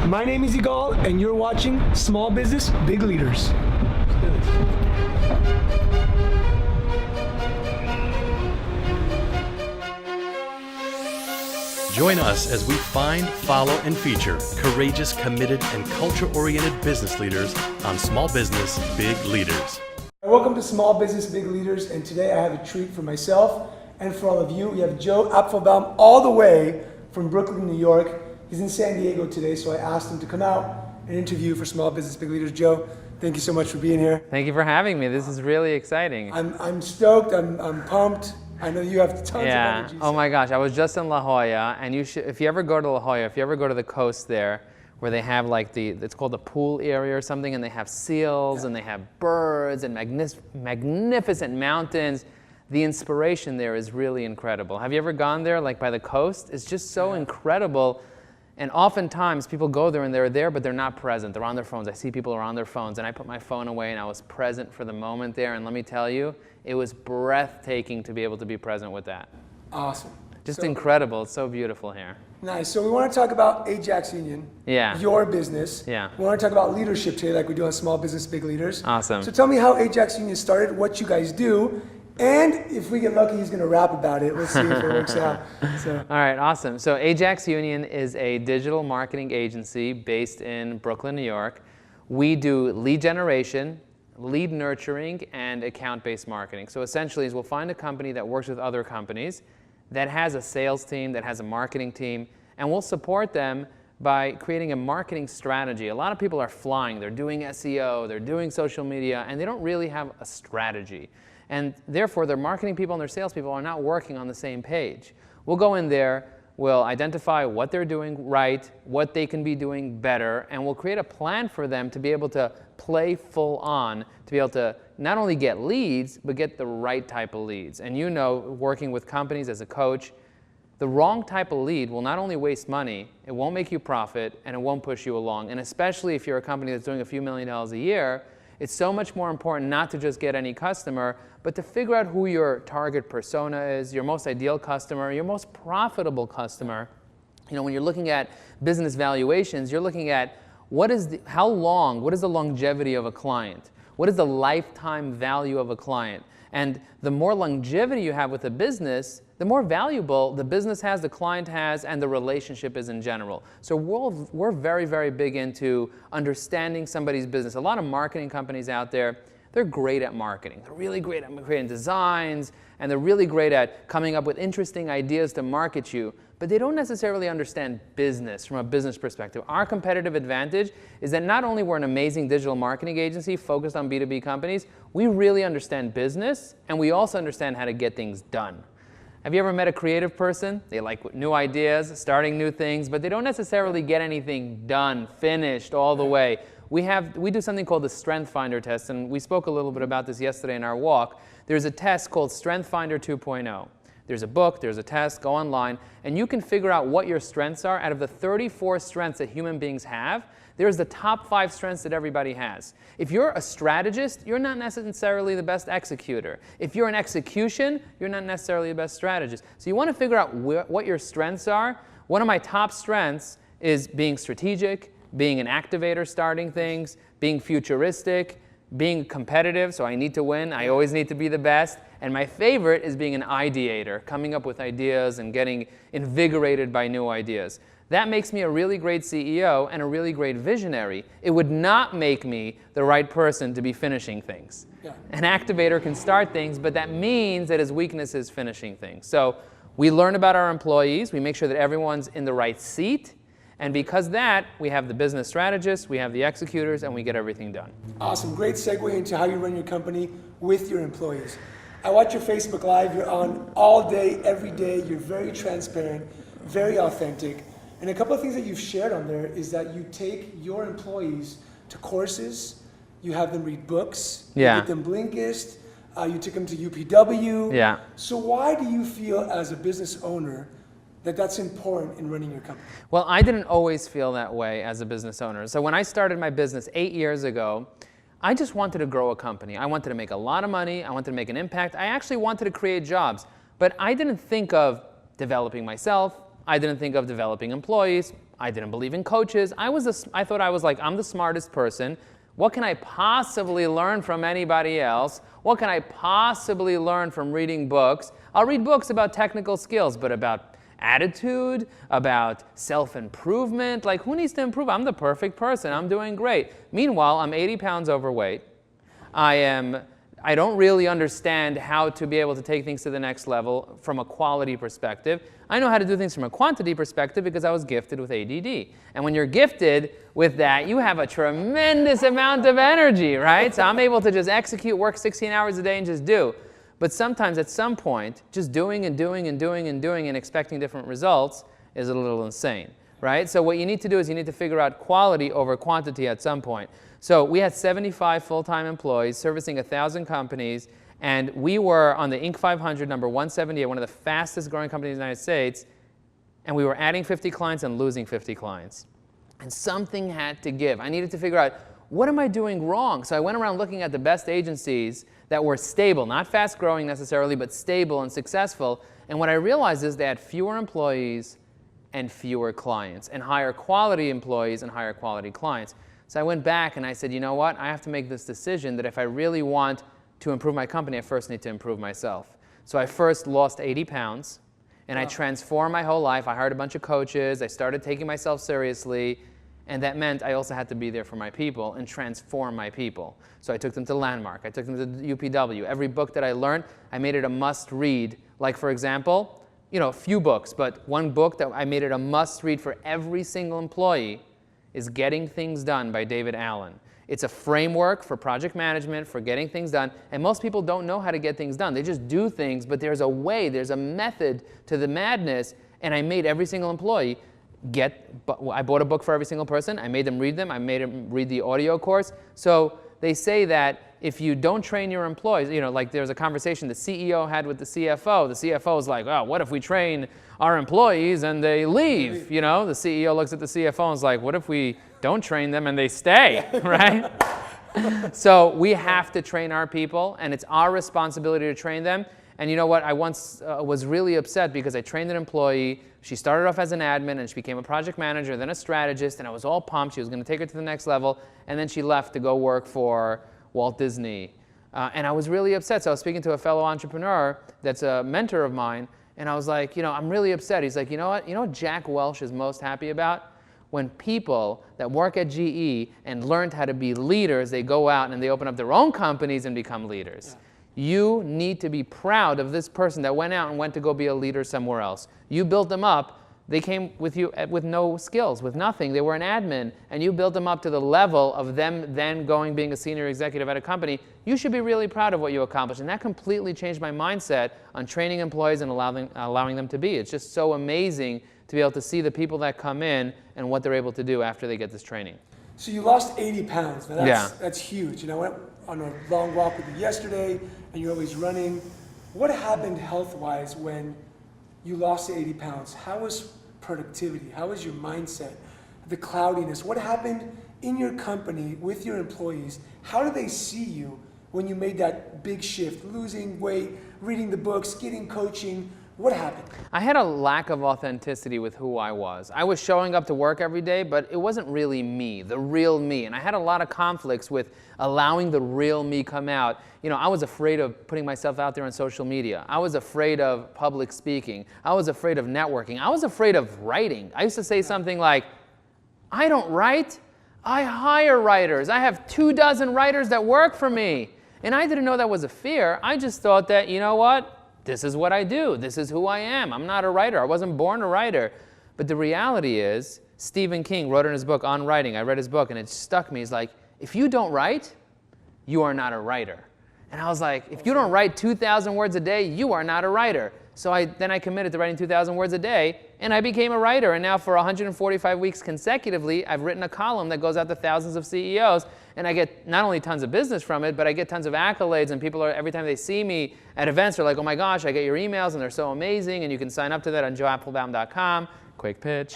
My name is Igal, and you're watching Small Business, Big Leaders. Let's do this. Join us as we find, follow, and feature courageous, committed, and culture-oriented business leaders on Small Business, Big Leaders. Welcome to Small Business, Big Leaders, and today I have a treat for myself and for all of you. We have Joe Apfelbaum all the way from Brooklyn, New York. He's in San Diego today, so I asked him to come out and interview for Small Business, Big Leaders. Joe, thank you so much for being here. Thank you for having me. This is really exciting. I'm stoked. I'm pumped. I know you have tons of energy. Oh my gosh, I was just in La Jolla, and you should, if you ever go to La Jolla, if you ever go to the coast there, where they have like it's called the pool area or something, and they have seals and they have birds and magnificent mountains. The inspiration there is really incredible. Have you ever gone there, like by the coast? It's just so incredible. And oftentimes people go there and they're there, but they're not present. They're on their phones. I see people are on their phones, and I put my phone away and I was present for the moment there. And let me tell you, it was breathtaking to be able to be present with that. Awesome. Just incredible. It's so beautiful here. Nice. So we want to talk about Ajax Union, your business. Yeah. We want to talk about leadership today, like we do on Small Business, Big Leaders. Awesome. So tell me how Ajax Union started, what you guys do, and if we get lucky, he's going to rap about it. Let's see if it works out. So. All right, awesome. So Ajax Union is a digital marketing agency based in Brooklyn, New York. We do lead generation, lead nurturing, and account-based marketing. So essentially, we'll find a company that works with other companies that has a sales team, that has a marketing team, and we'll support them by creating a marketing strategy. A lot of people are flying. They're doing SEO, they're doing social media, and they don't really have a strategy. And therefore, their marketing people and their salespeople are not working on the same page. We'll go in there, we'll identify what they're doing right, what they can be doing better, and we'll create a plan for them to be able to play full on, to be able to not only get leads, but get the right type of leads. And you know, working with companies as a coach, the wrong type of lead will not only waste money, it won't make you profit, and it won't push you along. And especially if you're a company that's doing a few $1 million a year, it's so much more important not to just get any customer, but to figure out who your target persona is, your most ideal customer, your most profitable customer. You know, when you're looking at business valuations, you're looking at what is the longevity of a client? What is the lifetime value of a client? And the more longevity you have with a business, the more valuable the business has, the client has, and the relationship is in general. So we're very, very big into understanding somebody's business. A lot of marketing companies out there, they're great at marketing. They're really great at creating designs, and they're really great at coming up with interesting ideas to market you, but they don't necessarily understand business from a business perspective. Our competitive advantage is that not only we're an amazing digital marketing agency focused on B2B companies, we really understand business, and we also understand how to get things done. Have you ever met a creative person? They like new ideas, starting new things, but they don't necessarily get anything done, finished all the way. We do something called the Strength Finder test, and we spoke a little bit about this yesterday in our walk. There's a test called Strength Finder 2.0. There's a book, there's a test, go online, and you can figure out what your strengths are. Out of the 34 strengths that human beings have, there's the top 5 strengths that everybody has. If you're a strategist, you're not necessarily the best executor. If you're an execution, you're not necessarily the best strategist. So you want to figure out what your strengths are. One of my top strengths is being strategic, being an activator, starting things, being futuristic, being competitive, so I need to win. I always need to be the best. And my favorite is being an ideator, coming up with ideas and getting invigorated by new ideas. That makes me a really great CEO and a really great visionary. It would not make me the right person to be finishing things. Yeah. An activator can start things, but that means that his weakness is finishing things. So we learn about our employees. We make sure that everyone's in the right seat. And because of that, we have the business strategists, we have the executors, and we get everything done. Awesome. Great segue into how you run your company with your employees. I watch your Facebook Live. You're on all day, every day. You're very transparent, very authentic. And a couple of things that you've shared on there is that you take your employees to courses, you have them read books, you get them Blinkist, you took them to UPW. Yeah. So why do you feel as a business owner that that's important in running your company? Well, I didn't always feel that way as a business owner. So when I started my business 8 years ago, I just wanted to grow a company. I wanted to make a lot of money. I wanted to make an impact. I actually wanted to create jobs. But I didn't think of developing myself. I didn't think of developing employees. I didn't believe in coaches. I thought I was like, I'm the smartest person. What can I possibly learn from anybody else? What can I possibly learn from reading books? I'll read books about technical skills, but about attitude, about self-improvement, like who needs to improve? I'm the perfect person. I'm doing great. Meanwhile, I'm 80 pounds overweight. I don't really understand how to be able to take things to the next level from a quality perspective. I know how to do things from a quantity perspective because I was gifted with ADD. And when you're gifted with that, you have a tremendous amount of energy, right? So I'm able to just execute, work 16 hours a day and just do. But sometimes at some point, just doing and doing and doing and doing and expecting different results is a little insane, right? So what you need to do is you need to figure out quality over quantity at some point. So we had 75 full-time employees servicing 1,000 companies, and we were on the Inc. 500, number 178, one of the fastest growing companies in the United States, and we were adding 50 clients and losing 50 clients. And something had to give. I needed to figure out, what am I doing wrong? So I went around looking at the best agencies that were stable, not fast growing necessarily, but stable and successful. And what I realized is they had fewer employees and fewer clients, and higher quality employees and higher quality clients. So I went back and I said, you know what? I have to make this decision that if I really want to improve my company, I first need to improve myself. So I first lost 80 pounds, and I transformed my whole life. I hired a bunch of coaches. I started taking myself seriously. And that meant I also had to be there for my people and transform my people. So I took them to Landmark. I took them to UPW. Every book that I learned, I made it a must-read. Like, for example, a few books, but one book that I made it a must-read for every single employee is Getting Things Done by David Allen. It's a framework for project management, for getting things done, and most people don't know how to get things done. They just do things, but there's a way, there's a method to the madness, and I made every single employee I bought a book for every single person. I made them read them. I made them read the audio course. So they say that if you don't train your employees, like there's a conversation the CEO had with the CFO. The CFO is like, oh, what if we train our employees and they leave? The CEO looks at the CFO and is like, what if we don't train them and they stay, right? So we have to train our people, and it's our responsibility to train them. And you know what? I once was really upset because I trained an employee. She started off as an admin, and she became a project manager, then a strategist, and I was all pumped. She was going to take her to the next level, and then she left to go work for Walt Disney. And I was really upset. So I was speaking to a fellow entrepreneur that's a mentor of mine, and I was like, I'm really upset. He's like, you know what Jack Welch is most happy about? When people that work at GE and learned how to be leaders, they go out and they open up their own companies and become leaders. Yeah. You need to be proud of this person that went out and went to go be a leader somewhere else. You built them up. They came with you with no skills, with nothing. They were an admin, and you built them up to the level of them then being a senior executive at a company. You should be really proud of what you accomplished. And that completely changed my mindset on training employees and allowing them to be. It's just so amazing to be able to see the people that come in and what they're able to do after they get this training. So you lost 80 pounds. Now that's huge. I went on a long walk with you yesterday, and you're always running. What happened health-wise when you lost 80 pounds? How was productivity? How was your mindset? The cloudiness? What happened in your company with your employees? How did they see you when you made that big shift, losing weight, reading the books, getting coaching? What happened? I had a lack of authenticity with who I was. I was showing up to work every day, but it wasn't really me, the real me. And I had a lot of conflicts with allowing the real me come out. I was afraid of putting myself out there on social media. I was afraid of public speaking. I was afraid of networking. I was afraid of writing. I used to say something like, I don't write, I hire writers. I have 24 writers that work for me. And I didn't know that was a fear. I just thought that, you know what? This is what I do. This is who I am. I'm not a writer. I wasn't born a writer. But the reality is, Stephen King wrote in his book, On Writing. I read his book, and it stuck me. He's like, if you don't write, you are not a writer. And I was like, if you don't write 2,000 words a day, you are not a writer. So then I committed to writing 2,000 words a day, and I became a writer. And now for 145 weeks consecutively, I've written a column that goes out to thousands of CEOs, and I get not only tons of business from it, but I get tons of accolades, and people every time they see me at events, they're like, oh my gosh, I get your emails, and they're so amazing, and you can sign up to that on joeapfelbaum.com. Quick pitch.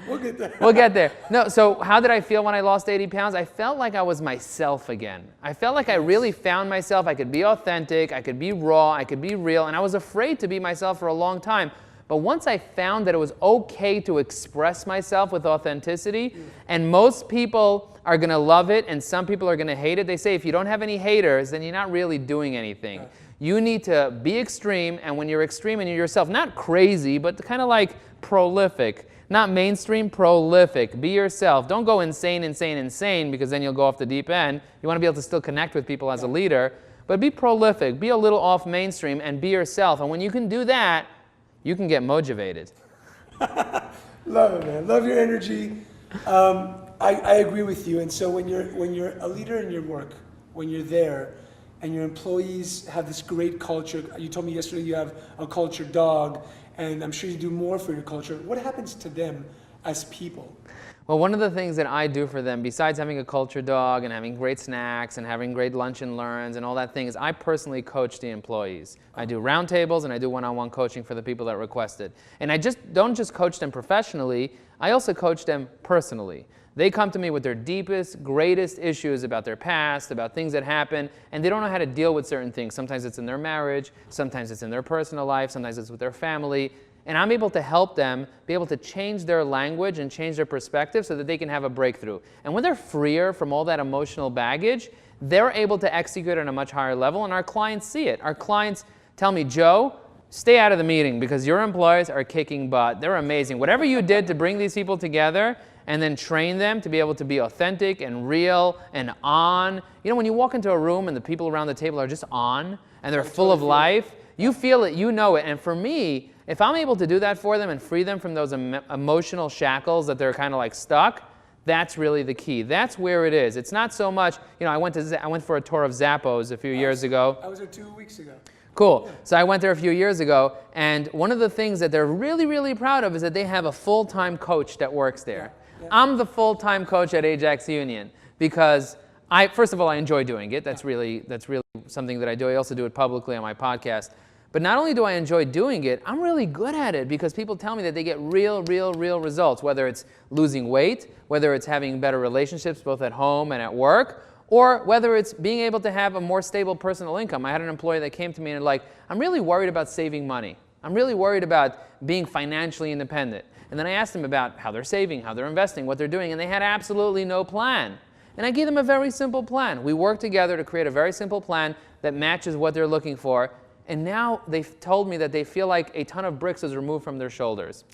We'll get there. We'll get there. No, so how did I feel when I lost 80 pounds? I felt like I was myself again. I felt like I really found myself. I could be authentic. I could be raw. I could be real. And I was afraid to be myself for a long time. But once I found that it was okay to express myself with authenticity, and most people are going to love it and some people are going to hate it. They say if you don't have any haters, then you're not really doing anything. You need to be extreme, and when you're extreme and you're yourself, not crazy, but kind of like prolific. Not mainstream, prolific. Be yourself. Don't go insane, insane, insane, because then you'll go off the deep end. You want to be able to still connect with people as a leader, but be prolific. Be a little off mainstream and be yourself. And when you can do that, you can get motivated. Love it, man. Love your energy. I agree with you. And so when you're a leader in your work, when you're there, and your employees have this great culture. You told me yesterday you have a culture dog, and I'm sure you do more for your culture. What happens to them as people? Well, one of the things that I do for them, besides having a culture dog and having great snacks and having great lunch and learns and all that thing, is I personally coach the employees. I do roundtables and I do one-on-one coaching for the people that request it. And I don't just coach them professionally, I also coach them personally. They come to me with their deepest, greatest issues about their past, about things that happen, and they don't know how to deal with certain things. Sometimes it's in their marriage, sometimes it's in their personal life, sometimes it's with their family. And I'm able to help them be able to change their language and change their perspective so that they can have a breakthrough. And when they're freer from all that emotional baggage, they're able to execute at a much higher level, and our clients see it. Our clients tell me, Joe, stay out of the meeting because your employees are kicking butt. They're amazing. Whatever you did to bring these people together and then train them to be able to be authentic and real and on. You know, when you walk into a room and the people around the table are just on and they're full of life, you feel it, you know it. And for me, if I'm able to do that for them and free them from those emotional shackles that they're kind of like stuck, that's really the key. That's where it is. It's not so much, you know, I went for a tour of Zappos a few years ago. I was there 2 weeks ago. Cool. Yeah. So I went there a few years ago, and one of the things that they're really, really proud of is that they have a full-time coach that works there. Yeah. I'm the full-time coach at Ajax Union because first of all, I enjoy doing it. That's really something that I do. I also do it publicly on my podcast. But not only do I enjoy doing it, I'm really good at it because people tell me that they get real results, whether it's losing weight, whether it's having better relationships both at home and at work, or whether it's being able to have a more stable personal income. I had an employee that came to me and like, I'm really worried about saving money. I'm really worried about being financially independent. And then I asked them about how they're saving, how they're investing, what they're doing, and they had absolutely no plan. And I gave them a very simple plan. We worked together to create a very simple plan that matches what they're looking for. And now they've told me that they feel like a ton of bricks is removed from their shoulders.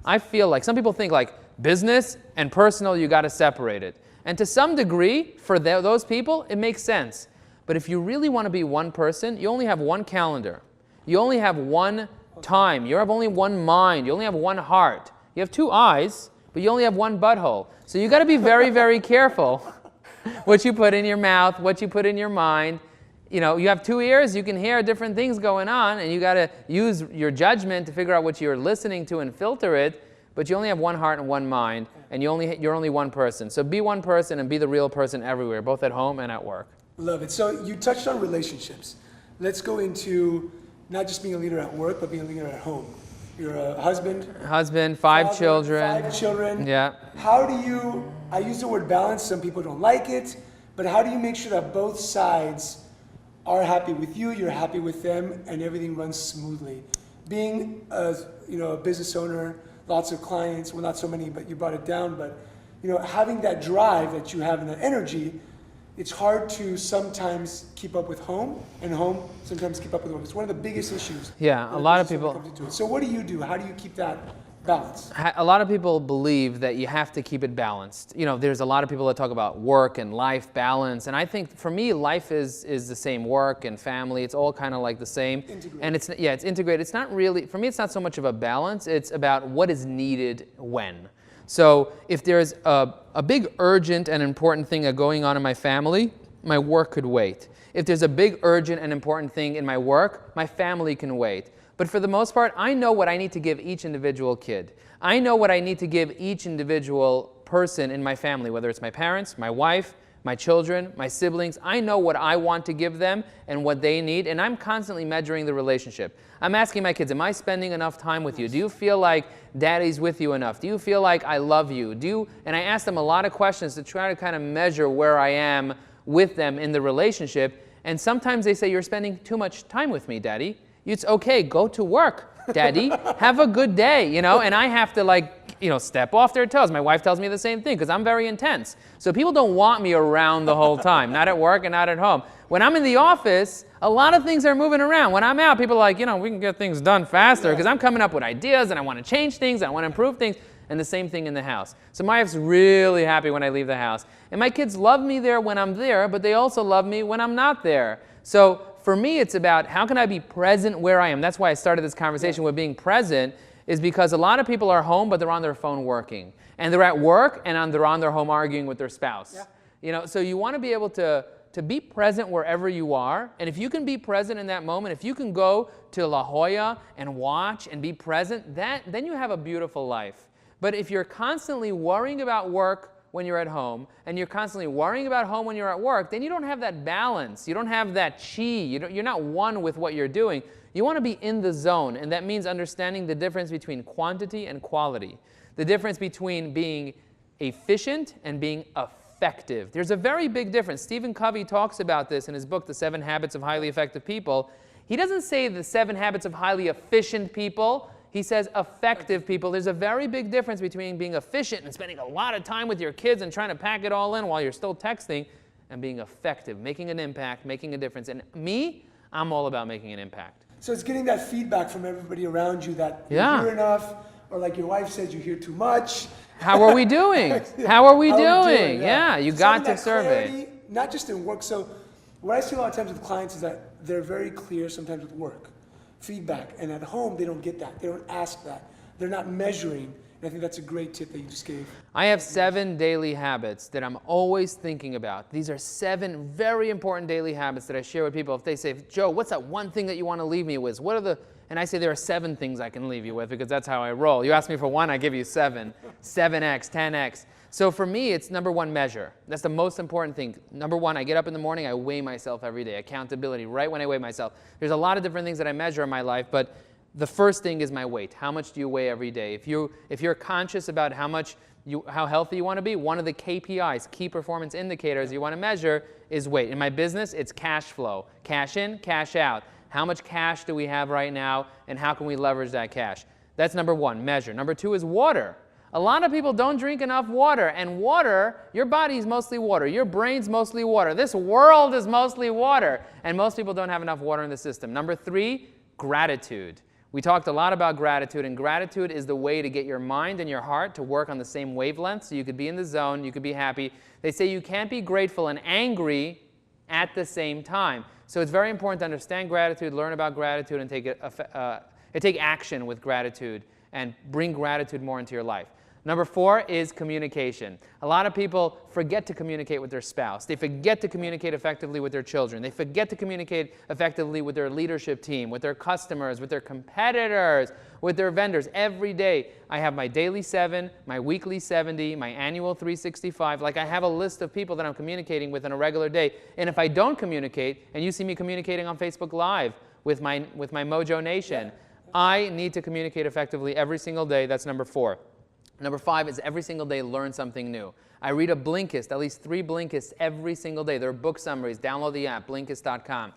I feel like some people think like business and personal, you got to separate it. And to some degree, for those people, it makes sense. But if you really want to be one person, you only have one calendar. You only have one time. You have only one mind. You only have one heart. You have two eyes, but you only have one butthole. So you got to be very careful what you put in your mouth, what you put in your mind. You know, you have 2 ears, you can hear different things going on, and you got to use your judgment to figure out what you're listening to and filter it. But you only have one heart and one mind, and you're only one person. So be one person and be the real person everywhere, both at home and at work. Love it. So you touched on relationships. Let's go into not just being a leader at work, but being a leader at home. You're a husband. Husband, five children. 5 children. Yeah. How do you, I use the word balance, some people don't like it, but how do you make sure that both sides are happy with you, you're happy with them, and everything runs smoothly? Being a business owner, lots of clients, well not so many, but you brought it down, but having that drive that you have and that energy, it's hard to sometimes keep up with home, and home sometimes keep up with work. It's one of the biggest issues. Yeah, a lot of people. So what do you do? How do you keep that balance? A lot of people believe that you have to keep it balanced. You know, there's a lot of people that talk about work and life balance, and I think for me, life is the same. Work and family, it's all kind of like the same. Integrated. And it's integrated. It's not really, for me, it's not so much of a balance. It's about what is needed when. So if there's a big urgent and important thing going on in my family, my work could wait. If there's a big urgent and important thing in my work, my family can wait. But for the most part, I know what I need to give each individual kid. I know what I need to give each individual person in my family, whether it's my parents, my wife, my children, my siblings. I know what I want to give them and what they need, and I'm constantly measuring the relationship. I'm asking my kids, am I spending enough time with you? Do you feel like daddy's with you enough? Do you feel like I love you? And I ask them a lot of questions to try to kind of measure where I am with them in the relationship. And sometimes they say, you're spending too much time with me, Daddy. It's okay, go to work. Daddy, have a good day, you know, and I have to like, you know, step off their toes. My wife tells me the same thing because I'm very intense. So people don't want me around the whole time, not at work and not at home. When I'm in the office, a lot of things are moving around. When I'm out, people are like, you know, we can get things done faster because I'm coming up with ideas and I want to change things, and I want to improve things, and the same thing in the house. So my wife's really happy when I leave the house. And my kids love me there when I'm there, but they also love me when I'm not there. So for me, it's about how can I be present where I am. That's why I started this conversation with being present, is because a lot of people are home, but they're on their phone working. And they're at work, and they're on their home arguing with their spouse. Yeah. You know, so you want to be able to be present wherever you are. And if you can be present in that moment, if you can go to La Jolla and watch and be present, then you have a beautiful life. But if you're constantly worrying about work when you're at home, and you're constantly worrying about home when you're at work, then you don't have that balance. You don't have that chi. You're not one with what you're doing. You want to be in the zone, and that means understanding the difference between quantity and quality, the difference between being efficient and being effective. There's a very big difference. Stephen Covey talks about this in his book, The 7 Habits of Highly Effective People. He doesn't say the 7 habits of highly efficient people. He says effective people. There's a very big difference between being efficient and spending a lot of time with your kids and trying to pack it all in while you're still texting, and being effective, making an impact, making a difference. And me, I'm all about making an impact. So it's getting that feedback from everybody around you that you hear enough, or like your wife says, you hear too much. How are we doing? How are we doing? Yeah, you got to survey. Clarity, not just in work. So what I see a lot of times with clients is that they're very clear sometimes with work. Feedback, and at home they don't get that. They don't ask that. They're not measuring. And I think that's a great tip that you just gave. I have 7 daily habits that I'm always thinking about. These are 7 very important daily habits that I share with people. If they say, Joe, what's that one thing that you want to leave me with? And I say there are 7 things I can leave you with, because that's how I roll. You ask me for one, I give you 7. 7x, 10x. So for me, it's number 1, measure. That's the most important thing. Number 1, I get up in the morning, I weigh myself every day. Accountability, right when I weigh myself. There's a lot of different things that I measure in my life, but the first thing is my weight. How much do you weigh every day? If you're conscious about how healthy you want to be, one of the KPIs, key performance indicators you want to measure, is weight. In my business, it's cash flow. Cash in, cash out. How much cash do we have right now, and how can we leverage that cash? That's number 1, measure. Number 2 is water. A lot of people don't drink enough water, and water, your body's mostly water, your brain's mostly water, this world is mostly water, and most people don't have enough water in the system. Number 3, gratitude. We talked a lot about gratitude, and gratitude is the way to get your mind and your heart to work on the same wavelength, so you could be in the zone, you could be happy. They say you can't be grateful and angry at the same time. So it's very important to understand gratitude, learn about gratitude, and take action with gratitude, and bring gratitude more into your life. Number 4 is communication. A lot of people forget to communicate with their spouse. They forget to communicate effectively with their children. They forget to communicate effectively with their leadership team, with their customers, with their competitors, with their vendors. Every day I have my daily 7, my weekly 70, my annual 365. Like, I have a list of people that I'm communicating with on a regular day. And if I don't communicate, and you see me communicating on Facebook Live with my Mojo Nation, I need to communicate effectively every single day. That's number 4. Number 5 is every single day learn something new. I read a Blinkist, at least 3 Blinkists every single day. They're book summaries. Download the app, Blinkist.com.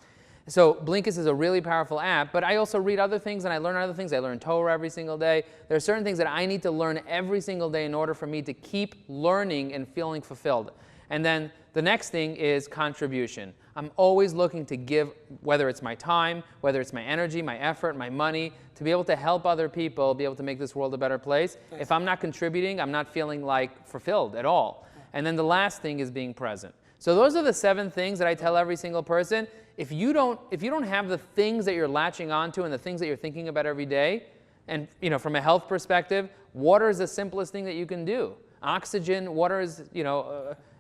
So Blinkist is a really powerful app, but I also read other things and I learn other things. I learn Torah every single day. There are certain things that I need to learn every single day in order for me to keep learning and feeling fulfilled. And then the next thing is contribution. I'm always looking to give, whether it's my time, whether it's my energy, my effort, my money, to be able to help other people, be able to make this world a better place. If I'm not contributing, I'm not feeling like fulfilled at all. And then the last thing is being present. So those are the 7 things that I tell every single person. If you don't have the things that you're latching onto and the things that you're thinking about every day, and from a health perspective, water is the simplest thing that you can do. Oxygen, water is,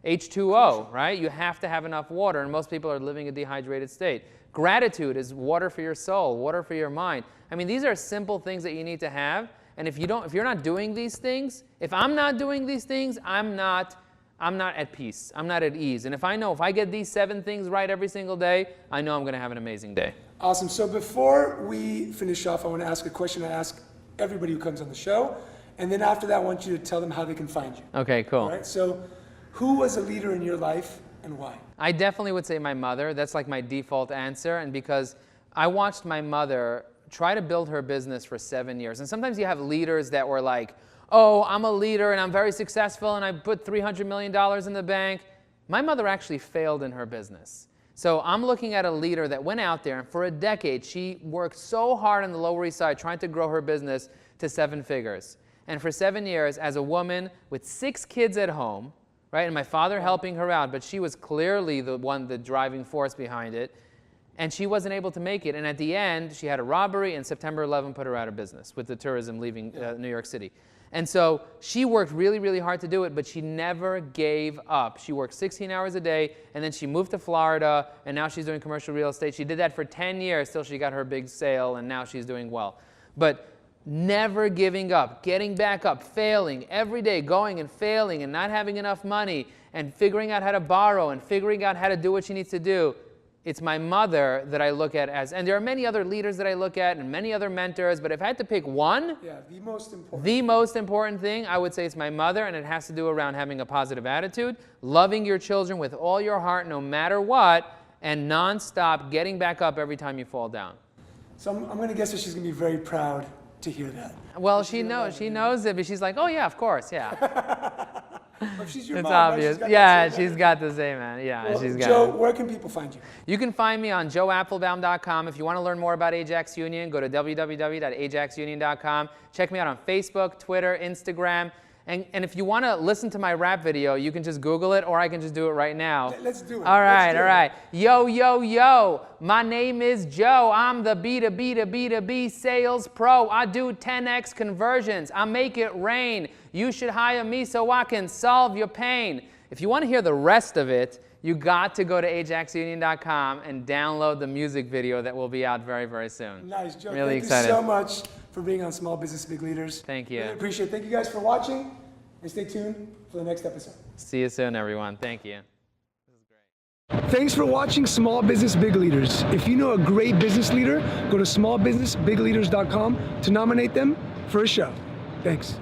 H2O, right? You have to have enough water, and most people are living a dehydrated state. Gratitude is water for your soul, water for your mind. I mean, these are simple things that you need to have, and if you're not doing these things, if I'm not doing these things, I'm not at peace. I'm not at ease. And if I get these 7 things right every single day, I know I'm going to have an amazing day. Awesome. So before we finish off, I want to ask a question I ask everybody who comes on the show, and then after that, I want you to tell them how they can find you. Okay, cool. All right. So, who was a leader in your life and why? I definitely would say my mother. That's like my default answer. And because I watched my mother try to build her business for 7 years. And sometimes you have leaders that were like, oh, I'm a leader and I'm very successful and I put $300 million in the bank. My mother actually failed in her business. So I'm looking at a leader that went out there and for a decade, she worked so hard on the Lower East Side trying to grow her business to 7 figures. And for 7 years, as a woman with 6 kids at home, right, and my father helping her out, but she was clearly the driving force behind it, and she wasn't able to make it. And at the end, she had a robbery, and September 11 put her out of business with the tourism leaving New York City. And so she worked really, really hard to do it, but she never gave up. She worked 16 hours a day, and then she moved to Florida, and now she's doing commercial real estate. She did that for 10 years till she got her big sale, and now she's doing well. But never giving up, getting back up, failing every day, going and failing and not having enough money and figuring out how to borrow and figuring out how to do what she needs to do. It's my mother that I look at as, and there are many other leaders that I look at and many other mentors, but if I had to pick one, the most important thing, I would say it's my mother, and it has to do around having a positive attitude, loving your children with all your heart no matter what, and nonstop getting back up every time you fall down. So I'm going to guess that she's going to be very proud to hear that. Well, she knows it, but she's like, oh yeah, of course, yeah. If she's your It's mom, obvious. right? Yeah, she's got the same, man. Yeah, Well, she's got Joe, it. where can people find you? You can find me on joeapfelbaum.com. If you want to learn more about Ajax Union, go to www.ajaxunion.com. Check me out on Facebook, Twitter, Instagram. And if you want to listen to my rap video, you can just Google it, or I can just do it right now. Let's do it. All right, Let's do all it. right. Yo, yo, yo. My name is Joe. I'm the B2B sales pro. I do 10x conversions. I make it rain. You should hire me so I can solve your pain. If you want to hear the rest of it, you got to go to ajaxunion.com and download the music video that will be out very, very soon. Nice, Joe. Really Thank excited. you so much for being on Small Business Big Leaders. Thank you. Really appreciate it. Thank you guys for watching, and stay tuned for the next episode. See you soon, everyone. Thank you. Thanks for watching Small Business Big Leaders. If you know a great business leader, go to smallbusinessbigleaders.com to nominate them for a show. Thanks.